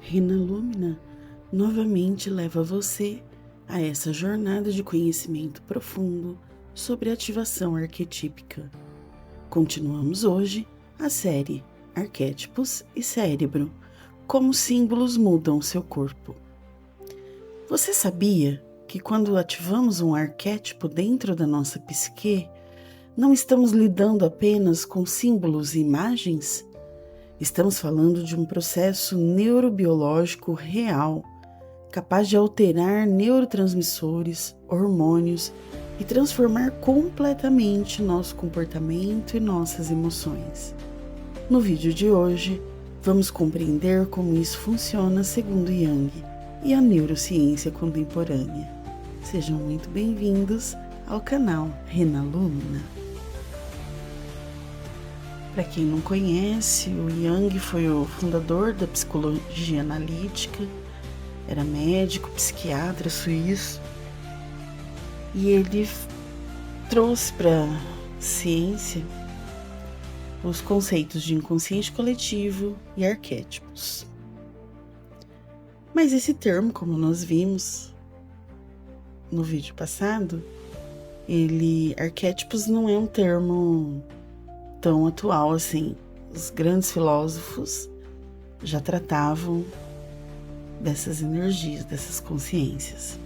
Rena Lumina novamente leva você a essa jornada de conhecimento profundo sobre ativação arquetípica. Continuamos hoje a série Arquétipos e Cérebro, como símbolos mudam seu corpo. Você sabia que quando ativamos um arquétipo dentro da nossa psique, não estamos lidando apenas com símbolos e imagens? Estamos falando de um processo neurobiológico real, capaz de alterar neurotransmissores, hormônios e transformar completamente nosso comportamento e nossas emoções. No vídeo de hoje, vamos compreender como isso funciona segundo Jung e a neurociência contemporânea. Sejam muito bem-vindos ao canal Rena Lumina. Para quem não conhece, o Jung foi o fundador da psicologia analítica, era médico, psiquiatra suíço, e ele trouxe para a ciência os conceitos de inconsciente coletivo e arquétipos. Mas esse termo, como nós vimos no vídeo passado, arquétipos não é um termo tão atual assim. Os grandes filósofos já tratavam dessas energias, dessas consciências.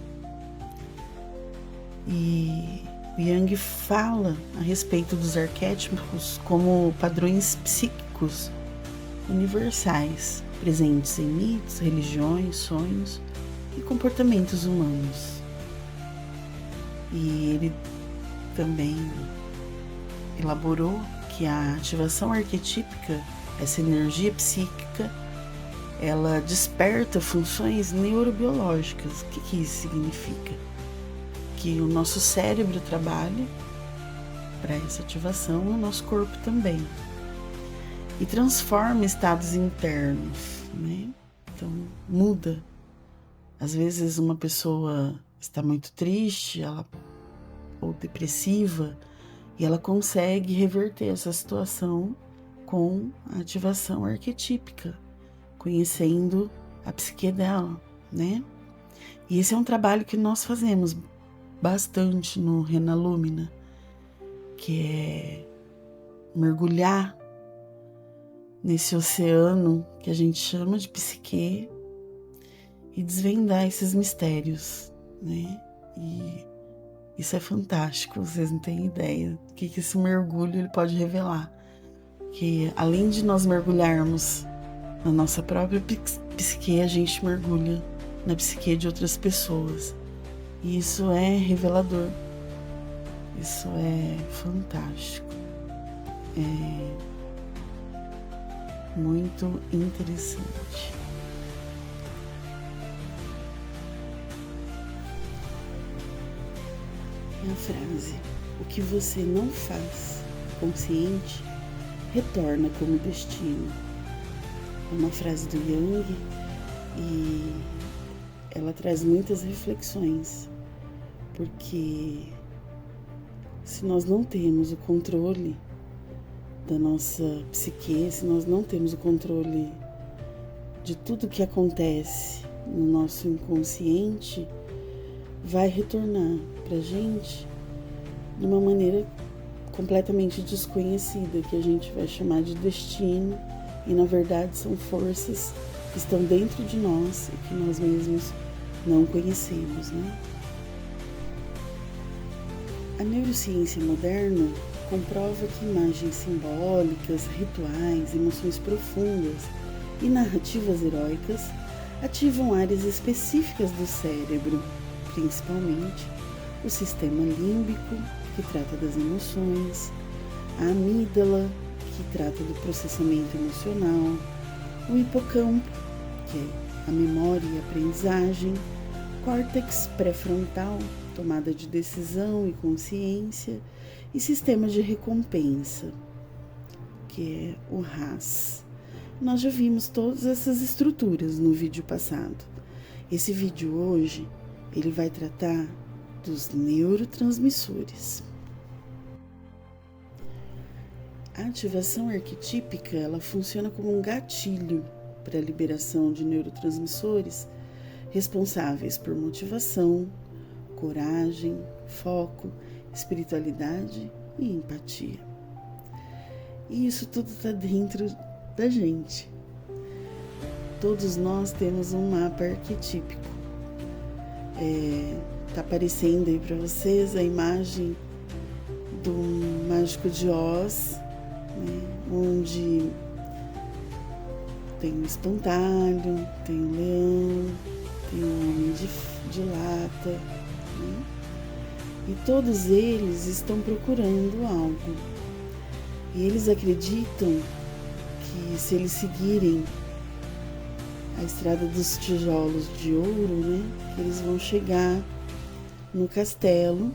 E Jung fala a respeito dos arquétipos como padrões psíquicos universais, presentes em mitos, religiões, sonhos e comportamentos humanos. E ele também elaborou que a ativação arquetípica, essa energia psíquica, ela desperta funções neurobiológicas. O que isso significa? Que o nosso cérebro trabalha para essa ativação, o nosso corpo também. E transforma estados internos, né? Então, muda. Às vezes uma pessoa está muito triste, ou depressiva, e ela consegue reverter essa situação com a ativação arquetípica, conhecendo a psique dela, né? E esse é um trabalho que nós fazemos bastante no Rena Lumina, que é mergulhar nesse oceano que a gente chama de psique e desvendar esses mistérios, né? E isso é fantástico, vocês não têm ideia do que esse mergulho ele pode revelar. Que além de nós mergulharmos na nossa própria psique, a gente mergulha na psique de outras pessoas. E isso é revelador. Isso é fantástico. É muito interessante. A frase, o que você não faz consciente, retorna como destino. É uma frase do Jung e ela traz muitas reflexões, porque se nós não temos o controle da nossa psique, se nós não temos o controle de tudo que acontece no nosso inconsciente, vai retornar pra gente de uma maneira completamente desconhecida, que a gente vai chamar de destino, e na verdade são forças que estão dentro de nós e que nós mesmos não conhecemos, né? A neurociência moderna comprova que imagens simbólicas, rituais, emoções profundas e narrativas heróicas ativam áreas específicas do cérebro, principalmente o sistema límbico, que trata das emoções, a amígdala, que trata do processamento emocional, o hipocampo, que é a memória e a aprendizagem, córtex pré-frontal, tomada de decisão e consciência, e sistema de recompensa, que é o RAS. Nós já vimos todas essas estruturas no vídeo passado. Esse vídeo hoje, ele vai tratar dos neurotransmissores. A ativação arquetípica, ela funciona como um gatilho para a liberação de neurotransmissores responsáveis por motivação, coragem, foco, espiritualidade e empatia. E isso tudo está dentro da gente. Todos nós temos um mapa arquetípico. Está aparecendo aí para vocês a imagem do Mágico de Oz, né, onde tem um espantalho, tem um leão, tem um homem de lata, né? E todos eles estão procurando algo. E eles acreditam que se eles seguirem a estrada dos tijolos de ouro, né, que eles vão chegar no castelo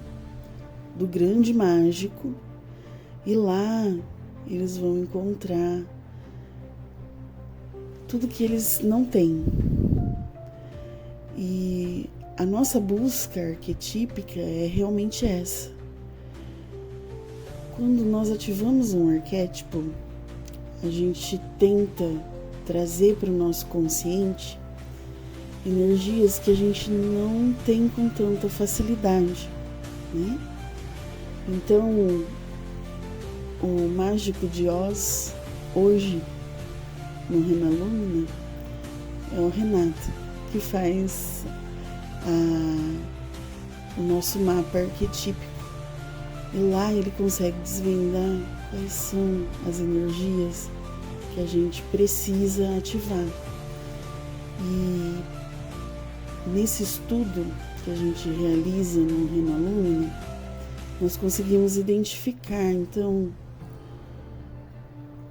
do grande mágico e lá eles vão encontrar tudo que eles não têm. E a nossa busca arquetípica é realmente essa. Quando nós ativamos um arquétipo, a gente tenta trazer para o nosso consciente energias que a gente não tem com tanta facilidade, né? Então, o Mágico de Oz, hoje, no Renaluna, é o Renato, que faz o nosso mapa arquetípico. E lá ele consegue desvendar quais são as energias que a gente precisa ativar. E nesse estudo que a gente realiza no Renaluna, nós conseguimos identificar, então,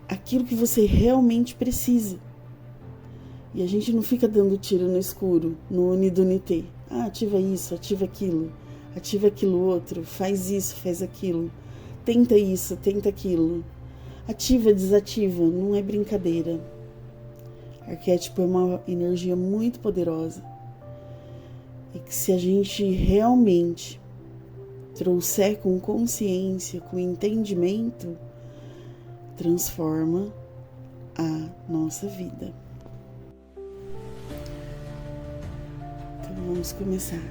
aquilo que você realmente precisa. E a gente não fica dando tiro no escuro, no Unidunité. Ativa isso, ativa aquilo outro, faz isso, faz aquilo, tenta isso, tenta aquilo. Ativa, desativa, não é brincadeira. Arquétipo é uma energia muito poderosa. E que se a gente realmente trouxer com consciência, com entendimento, transforma a nossa vida. Então vamos começar.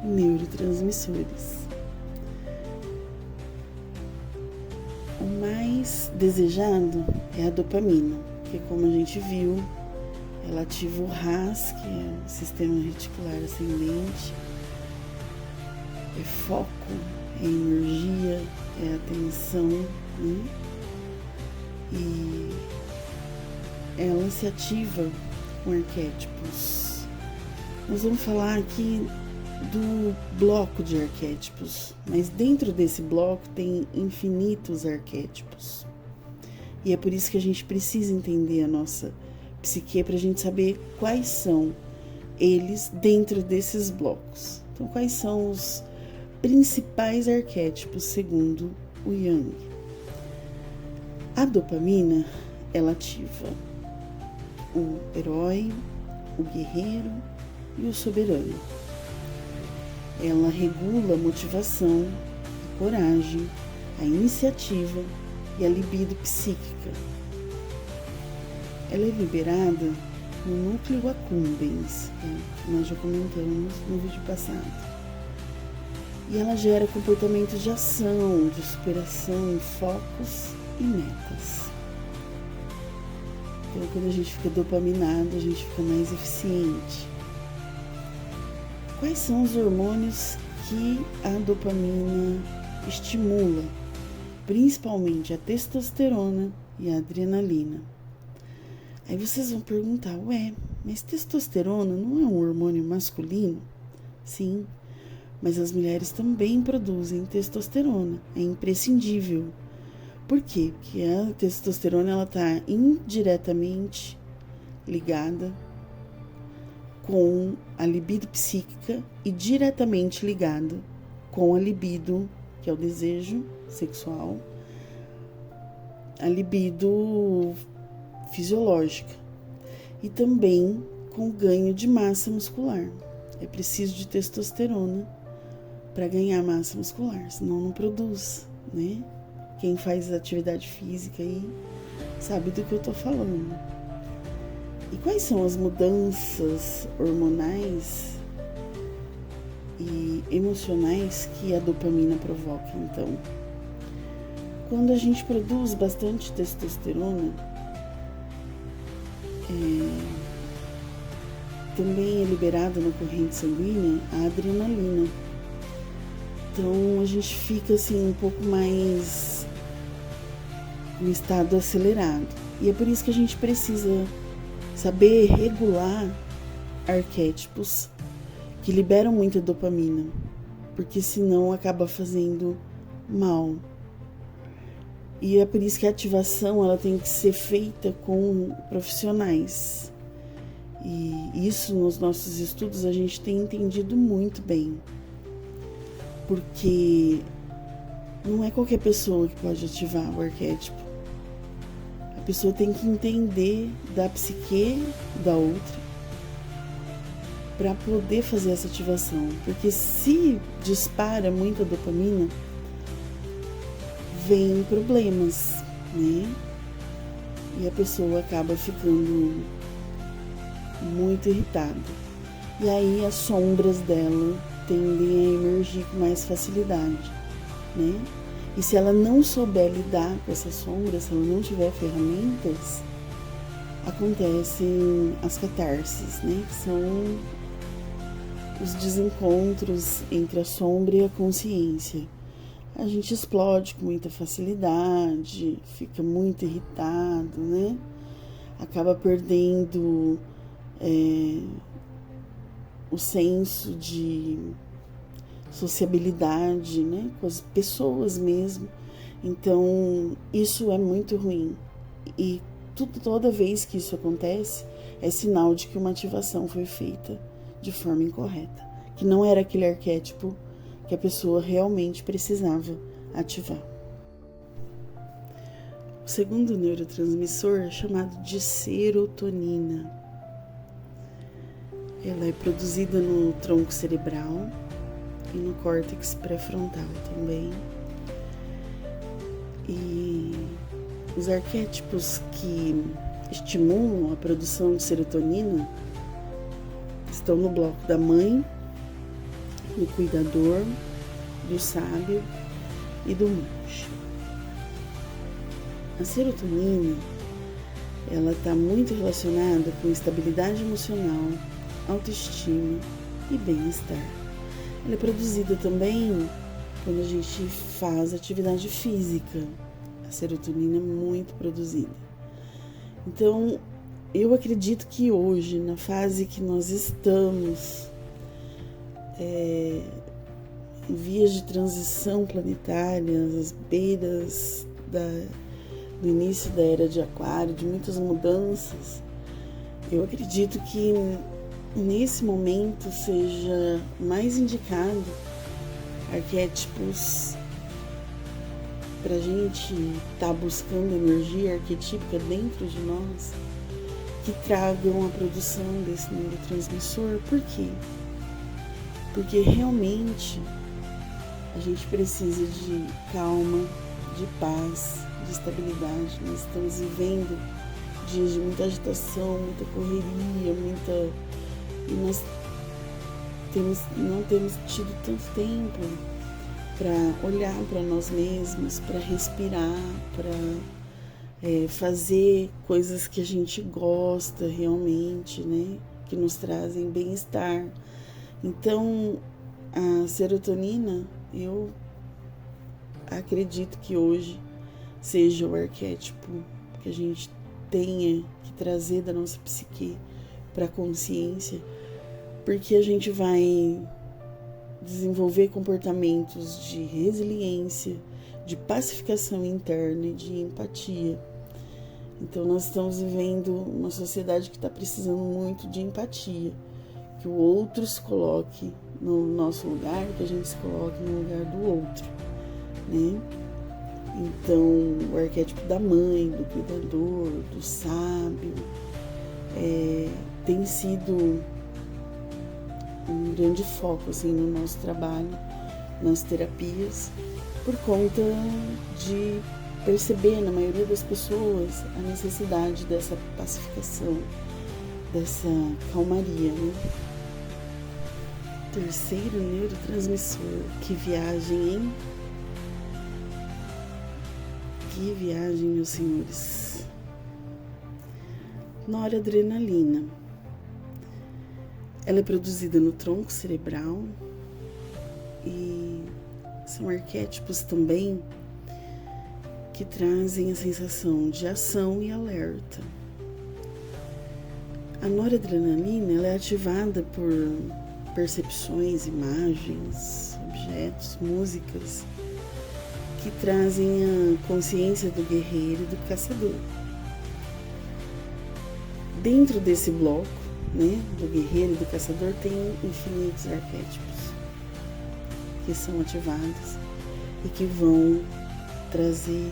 Neurotransmissores. O mais desejado é a dopamina, que, como a gente viu, ela ativa o RAS, que é o sistema reticular ascendente, é foco, é energia, é atenção, né? E ela se ativa com arquétipos. Nós vamos falar aqui do bloco de arquétipos, mas dentro desse bloco tem infinitos arquétipos. E é por isso que a gente precisa entender a nossa psique para a gente saber quais são eles dentro desses blocos. Então, quais são os principais arquétipos segundo o Jung? A dopamina, ela ativa o herói, o guerreiro e o soberano. Ela regula a motivação, a coragem, a iniciativa e a libido psíquica. Ela é liberada no núcleo accumbens, que nós já comentamos no vídeo passado. E ela gera comportamentos de ação, de superação, focos e metas. Então, quando a gente fica dopaminado, a gente fica mais eficiente. Quais são os hormônios que a dopamina estimula? Principalmente a testosterona e a adrenalina. Aí vocês vão perguntar, mas testosterona não é um hormônio masculino? Sim, mas as mulheres também produzem testosterona, é imprescindível. Por quê? Porque a testosterona ela está indiretamente ligada com a libido psíquica e diretamente ligada com a libido, que é o desejo sexual, a libido fisiológica e também com o ganho de massa muscular. É preciso de testosterona para ganhar massa muscular, senão não produz, né? Quem faz atividade física aí sabe do que eu tô falando. E quais são as mudanças hormonais e emocionais que a dopamina provoca, então? Quando a gente produz bastante testosterona, também é liberada na corrente sanguínea a adrenalina. Então a gente fica assim um pouco mais no estado acelerado. E é por isso que a gente precisa saber regular arquétipos que liberam muita dopamina, porque senão acaba fazendo mal. E é por isso que a ativação ela tem que ser feita com profissionais. E isso nos nossos estudos a gente tem entendido muito bem. Porque não é qualquer pessoa que pode ativar o arquétipo. A pessoa tem que entender da psique da outra para poder fazer essa ativação. Porque se dispara muita dopamina, vem problemas, né? E a pessoa acaba ficando muito irritada. E aí as sombras dela tendem a emergir com mais facilidade, né? E se ela não souber lidar com essas sombras, se ela não tiver ferramentas, acontecem as catarses, né? Que são os desencontros entre a sombra e a consciência. A gente explode com muita facilidade, fica muito irritado, né? Acaba perdendo o senso de sociabilidade, né? Com as pessoas mesmo. Então, isso é muito ruim. E toda vez que isso acontece, é sinal de que uma ativação foi feita de forma incorreta, que não era aquele arquétipo que a pessoa realmente precisava ativar. O segundo neurotransmissor é chamado de serotonina. Ela é produzida no tronco cerebral e no córtex pré-frontal também. E os arquétipos que estimulam a produção de serotonina estão no bloco da mãe, do cuidador, do sábio e do monge. A serotonina, ela está muito relacionada com estabilidade emocional, autoestima e bem-estar. Ela é produzida também quando a gente faz atividade física. A serotonina é muito produzida. Então, eu acredito que hoje, na fase que nós estamos, em vias de transição planetária, às beiras do início da era de Aquário, de muitas mudanças, eu acredito que nesse momento seja mais indicado arquétipos para a gente estar buscando energia arquetípica dentro de nós que tragam a produção desse neurotransmissor. Por quê? Porque realmente a gente precisa de calma, de paz, de estabilidade. Nós estamos vivendo dias de muita agitação, muita correria, e nós não temos tido tanto tempo para olhar para nós mesmos, para respirar, para fazer coisas que a gente gosta realmente, né? Que nos trazem bem-estar. Então, a serotonina, eu acredito que hoje seja o arquétipo que a gente tenha que trazer da nossa psique para a consciência, porque a gente vai desenvolver comportamentos de resiliência, de pacificação interna e de empatia. Então, nós estamos vivendo uma sociedade que está precisando muito de empatia, que o outro se coloque no nosso lugar, que a gente se coloque no lugar do outro, né? Então, o arquétipo da mãe, do cuidador, do sábio, tem sido um grande foco assim, no nosso trabalho, nas terapias, por conta de perceber na maioria das pessoas a necessidade dessa pacificação, dessa calmaria, né? Terceiro neurotransmissor, que viagem, hein? Que viagem, meus senhores. Noradrenalina. Ela é produzida no tronco cerebral e são arquétipos também que trazem a sensação de ação e alerta. A noradrenalina ela é ativada por percepções, imagens, objetos, músicas que trazem a consciência do guerreiro e do caçador. Dentro desse bloco, né, do guerreiro e do caçador, tem infinitos arquétipos que são ativados e que vão trazer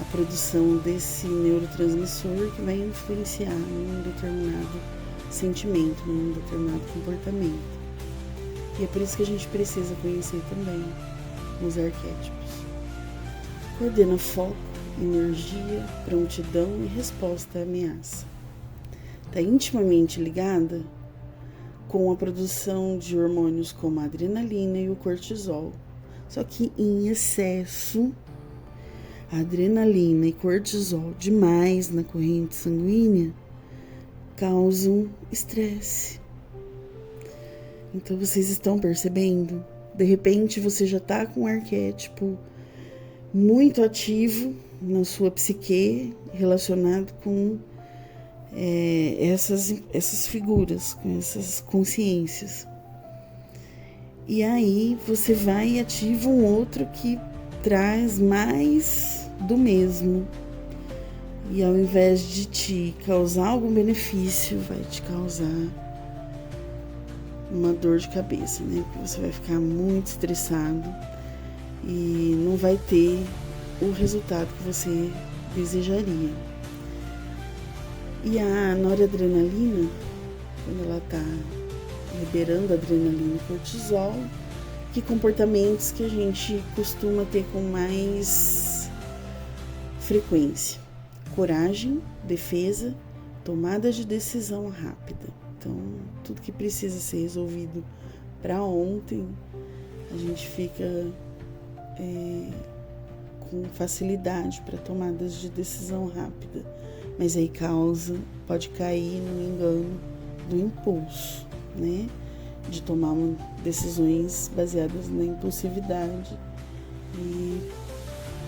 a produção desse neurotransmissor que vai influenciar num determinado sentimento, num determinado comportamento. E é por isso que a gente precisa conhecer também os arquétipos. Coordena foco, energia, prontidão e resposta à ameaça. Está intimamente ligada com a produção de hormônios como a adrenalina e o cortisol. Só que em excesso, a adrenalina e cortisol demais na corrente sanguínea causam estresse. Então vocês estão percebendo? De repente você já está com um arquétipo muito ativo na sua psique relacionado com essas figuras, com essas consciências. E aí você vai e ativa um outro que traz mais do mesmo. E ao invés de te causar algum benefício, vai te causar uma dor de cabeça, né? Porque você vai ficar muito estressado e não vai ter o resultado que você desejaria. E a noradrenalina, quando ela está liberando adrenalina e cortisol, que comportamentos que a gente costuma ter com mais frequência? Coragem, defesa, tomada de decisão rápida. Então, tudo que precisa ser resolvido para ontem, a gente fica com facilidade para tomadas de decisão rápida. Mas aí pode cair no engano do impulso, né? De tomar decisões baseadas na impulsividade e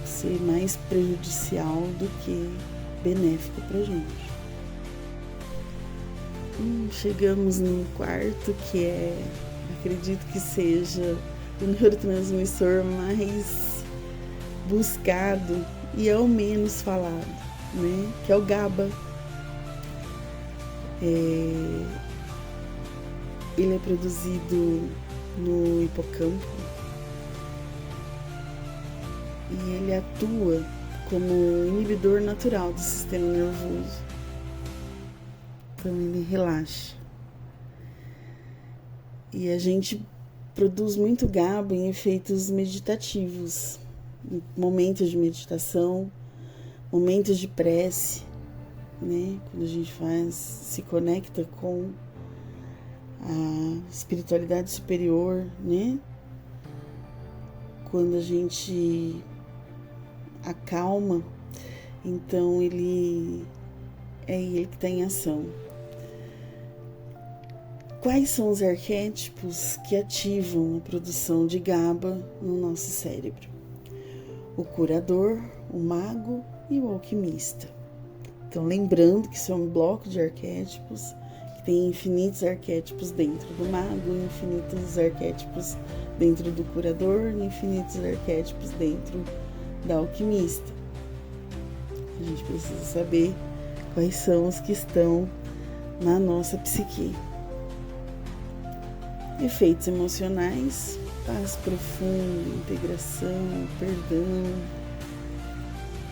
ser mais prejudicial do que benéfico para a gente. Chegamos no quarto, que acredito que seja o neurotransmissor mais buscado e é o menos falado, né? Que é o GABA. Ele é produzido no hipocampo e ele atua como inibidor natural do sistema nervoso. Então ele relaxa. E a gente produz muito GABA em efeitos meditativos, em momentos de meditação, momentos de prece, né? Quando a gente se conecta com a espiritualidade superior, né? Quando a gente acalma, então ele que está em ação. Quais são os arquétipos que ativam a produção de GABA no nosso cérebro? O curador, o mago e o alquimista. Então, lembrando que isso é um bloco de arquétipos, que tem infinitos arquétipos dentro do mago, infinitos arquétipos dentro do curador, infinitos arquétipos dentro da alquimista. A gente precisa saber quais são os que estão na nossa psique. Efeitos emocionais, paz profunda, integração, perdão.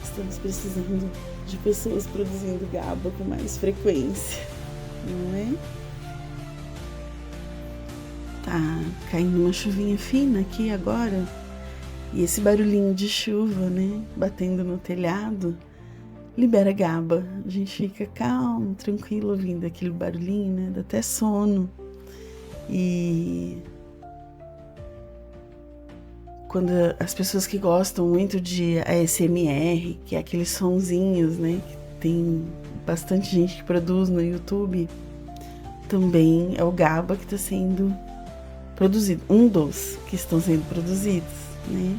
Estamos precisando de pessoas produzindo GABA com mais frequência, não é? Tá caindo uma chuvinha fina aqui agora, e esse barulhinho de chuva, né, batendo no telhado, libera GABA. A gente fica calmo, tranquilo, ouvindo aquele barulhinho, né? Dá até sono. E quando as pessoas que gostam muito de ASMR, que é aqueles sonzinhos, né? Que tem bastante gente que produz no YouTube, também é o GABA que está sendo produzido. Um dos que estão sendo produzidos, né?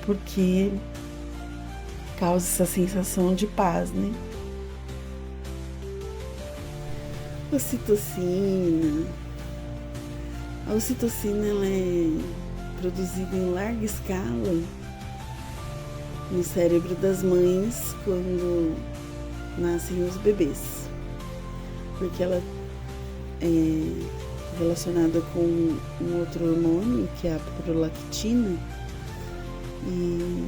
Porque causa essa sensação de paz, né? Ocitocina. A ocitocina ela é produzida em larga escala no cérebro das mães quando nascem os bebês, porque ela é relacionada com um outro hormônio, que é a prolactina, e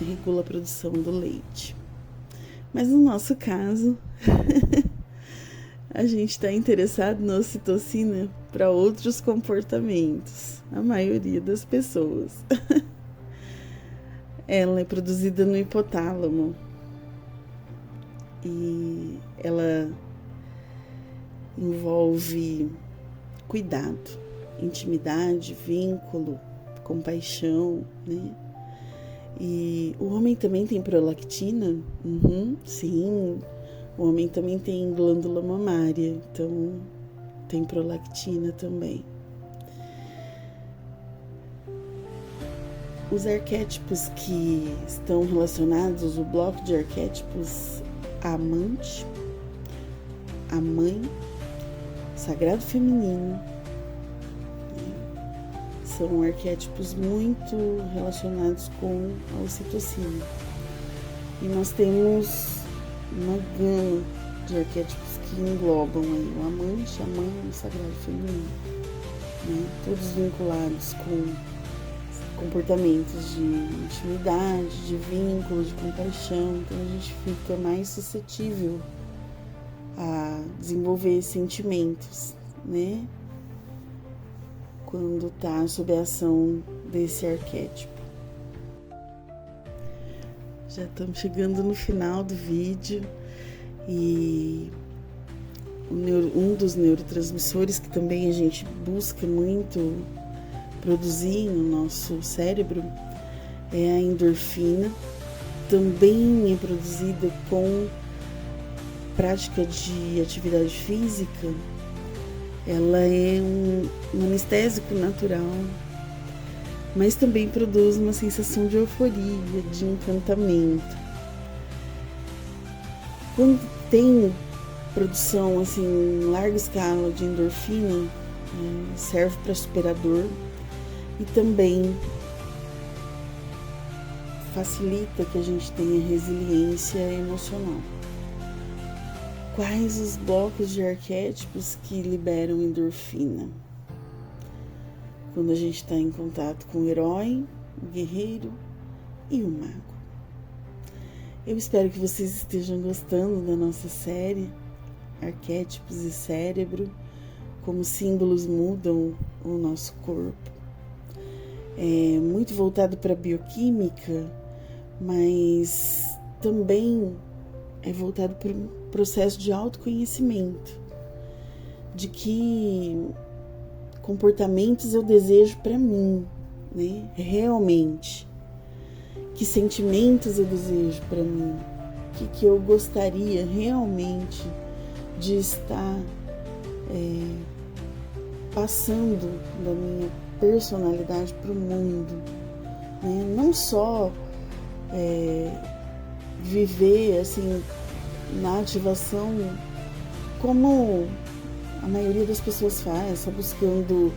regula a produção do leite. Mas no nosso caso, a gente está interessado na ocitocina para outros comportamentos, a maioria das pessoas. Ela é produzida no hipotálamo e ela envolve cuidado, intimidade, vínculo, compaixão, né? E o homem também tem prolactina? Sim, o homem também tem glândula mamária, então tem prolactina também. Os arquétipos que estão relacionados, o bloco de arquétipos, a amante, a mãe, sagrado feminino, são arquétipos muito relacionados com a ocitocina. E nós temos uma gama de arquétipos que englobam aí o amante, a mãe e o sagrado feminino, né? Todos vinculados com comportamentos de intimidade, de vínculo, de compaixão. Então a gente fica mais suscetível a desenvolver sentimentos, né? Quando está sob a ação desse arquétipo. Já estamos chegando no final do vídeo e um dos neurotransmissores que também a gente busca muito produzir no nosso cérebro é a endorfina. Também é produzida com prática de atividade física. Ela é um anestésico natural, mas também produz uma sensação de euforia, de encantamento. Quando tem produção assim, em larga escala de endorfina, serve para superar dor e também facilita que a gente tenha resiliência emocional. Quais os blocos de arquétipos que liberam endorfina? Quando a gente está em contato com o herói, o guerreiro e o mago. Eu espero que vocês estejam gostando da nossa série Arquétipos e Cérebro, como símbolos mudam o nosso corpo. É muito voltado para a bioquímica, mas também é voltado para um processo de autoconhecimento, de que comportamentos eu desejo para mim, né? Realmente, que sentimentos eu desejo para mim, que eu gostaria realmente de estar passando da minha personalidade para o mundo, né? Não só viver assim na ativação como a maioria das pessoas faz, só buscando,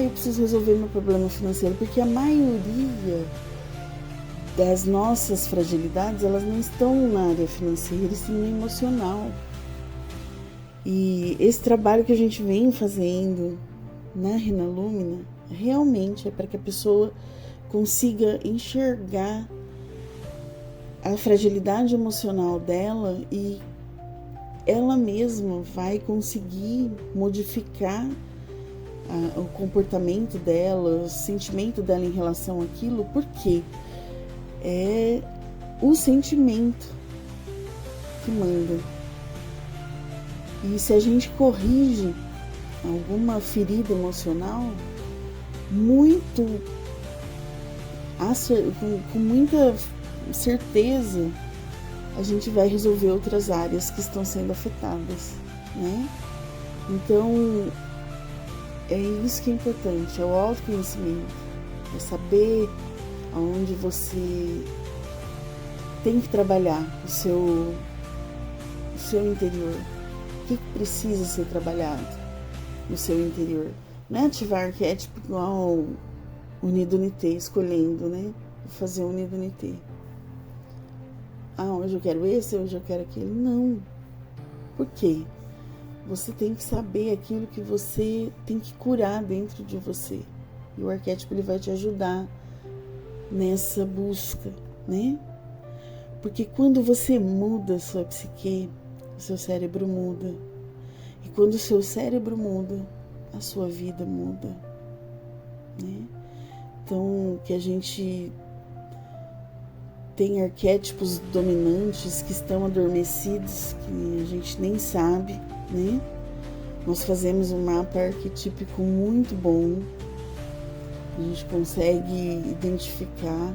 eu preciso resolver meu problema financeiro, porque a maioria das nossas fragilidades, elas não estão na área financeira, e sim no emocional. E esse trabalho que a gente vem fazendo na Renalumina realmente é para que a pessoa consiga enxergar a fragilidade emocional dela e ela mesma vai conseguir modificar o comportamento dela, o sentimento dela em relação àquilo, porque é o sentimento que manda. E se a gente corrige alguma ferida emocional, com muita certeza, a gente vai resolver outras áreas que estão sendo afetadas, né? Então, é isso que é importante, é o autoconhecimento, é saber aonde você tem que trabalhar o seu interior. O que precisa ser trabalhado no seu interior? Não é ativar arquétipo igual Unido Unité, escolhendo, né? Fazer Unido Unité. Hoje eu quero esse, hoje eu quero aquele. Não. Por quê? Você tem que saber aquilo que você tem que curar dentro de você. E o arquétipo ele vai te ajudar nessa busca, né? Porque quando você muda a sua psique, o seu cérebro muda. E quando o seu cérebro muda, a sua vida muda, né? Então, que a gente tem arquétipos dominantes que estão adormecidos, que a gente nem sabe, né? Nós fazemos um mapa arquetípico muito bom. A gente consegue identificar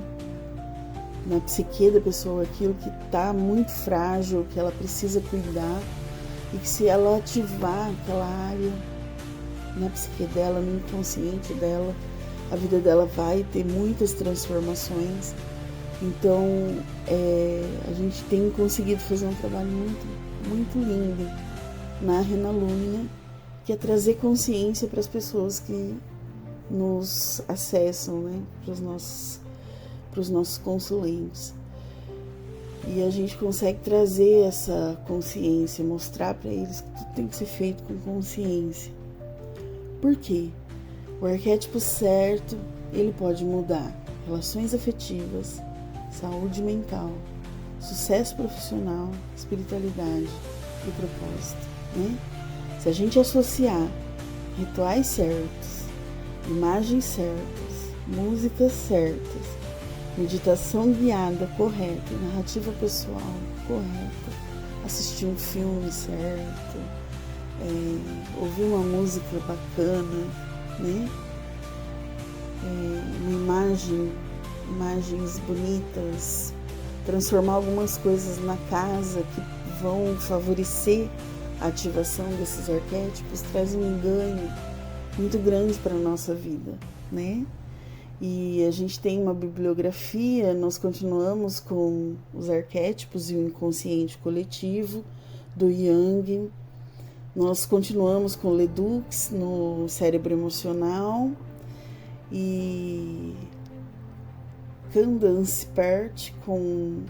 na psique da pessoa aquilo que está muito frágil, que ela precisa cuidar, e que se ela ativar aquela área na psique dela, no inconsciente dela, a vida dela vai ter muitas transformações. Então, a gente tem conseguido fazer um trabalho muito, muito lindo na Renalumina, que é trazer consciência para as pessoas que nos acessam, né, para os nossos consulentes. E a gente consegue trazer essa consciência, mostrar para eles que tudo tem que ser feito com consciência. Por quê? O arquétipo certo, ele pode mudar relações afetivas, saúde mental, sucesso profissional, espiritualidade e propósito, né? Se a gente associar rituais certos, imagens certas, músicas certas, meditação guiada correta, narrativa pessoal correta, assistir um filme certo, ouvir uma música bacana, né? Imagens bonitas, transformar algumas coisas na casa que vão favorecer a ativação desses arquétipos, traz um ganho muito grande para a nossa vida, né? E a gente tem uma bibliografia, nós continuamos com os arquétipos e o inconsciente coletivo do Jung, nós continuamos com o Ledoux no cérebro emocional e Candace-Pert com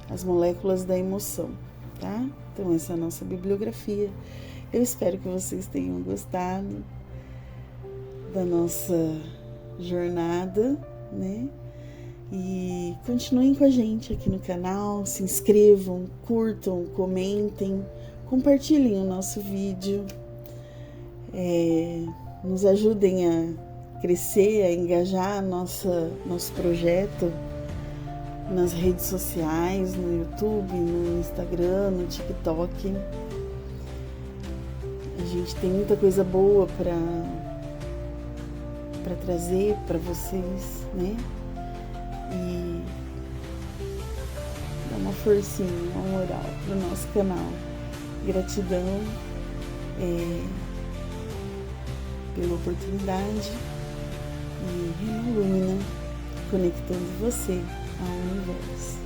as moléculas da emoção, tá? Então essa é a nossa bibliografia. Eu espero que vocês tenham gostado da nossa jornada, né? E continuem com a gente aqui no canal, se inscrevam, curtam, comentem, compartilhem o nosso vídeo, nos ajudem a crescer, a engajar nosso projeto nas redes sociais, no YouTube, no Instagram, no TikTok. A gente tem muita coisa boa para trazer para vocês, né? E dá uma forcinha, uma moral pro nosso canal. Gratidão pela oportunidade e Renalumina, conectando você ao universo.